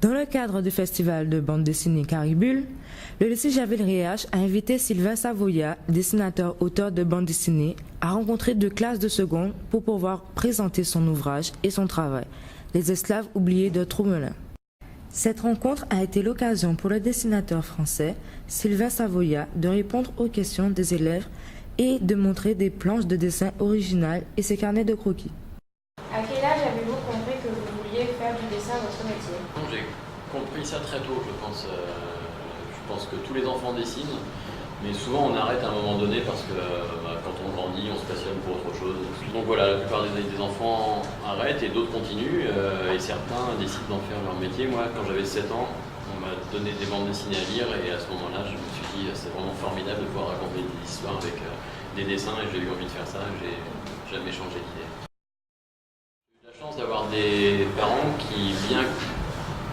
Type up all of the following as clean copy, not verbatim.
Dans le cadre du festival de bande dessinée Caribule, le lycée Javel Riache a invité Sylvain Savoya, dessinateur-auteur de bande dessinée, à rencontrer 2 classes de seconde pour pouvoir présenter son ouvrage et son travail, Les esclaves oubliés de Troumelin. Cette rencontre a été l'occasion pour le dessinateur français Sylvain Savoya de répondre aux questions des élèves et de montrer des planches de dessin originales et ses carnets de croquis. À quel âge avez-vous compris que vous vouliez faire du dessin votre métier? J'ai compris ça très tôt, je pense. Je pense que tous les enfants dessinent, mais souvent on arrête à un moment donné parce que quand on grandit, on se passionne pour autre chose. Donc voilà, la plupart des enfants arrêtent et d'autres continuent, et certains décident d'en faire leur métier. Moi, quand j'avais 7 ans, on m'a donné des bandes dessinées à lire, et à ce moment-là, je me suis dit c'est vraiment formidable de pouvoir raconter des histoires avec des dessins, et j'ai eu envie de faire ça, j'ai jamais changé d'idée. J'ai eu la chance d'avoir des parents qui, bien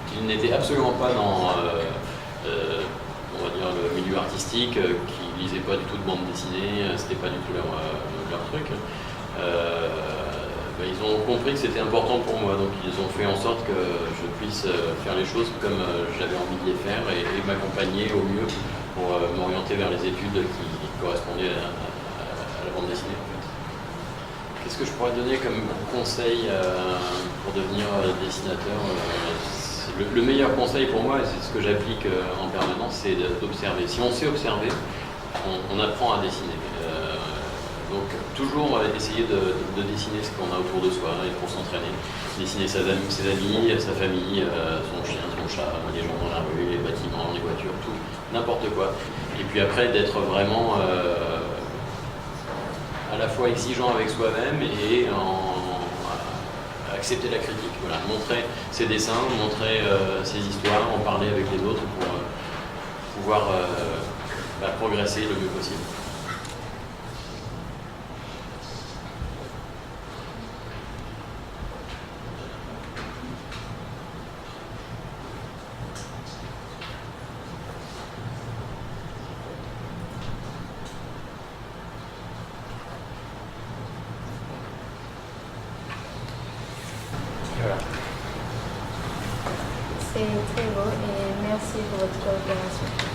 qu'ils n'étaient absolument pas dans on va dire le milieu artistique, qui lisaient pas du tout de bande dessinée, c'était pas du tout leur truc. Ils ont compris que c'était important pour moi, donc ils ont fait en sorte que je puisse faire les choses comme j'avais envie de les faire et m'accompagner au mieux pour m'orienter vers les études qui correspondaient à la bande dessinée. Qu'est-ce que je pourrais donner comme conseil pour devenir dessinateur? Le meilleur conseil pour moi, et c'est ce que j'applique en permanence, c'est d'observer. Si on sait observer, on apprend à dessiner. Donc toujours essayer de dessiner ce qu'on a autour de soi et pour s'entraîner. Dessiner ses amis, sa famille, son chien, son chat, les gens dans la rue, les bâtiments, les voitures, tout, n'importe quoi. Et puis après d'être vraiment à la fois exigeant avec soi-même et accepter la critique. Voilà. Montrer ses dessins, montrer ses histoires, en parler avec les autres pour pouvoir progresser le mieux possible. Voilà. C'est très beau et merci pour votre coopération.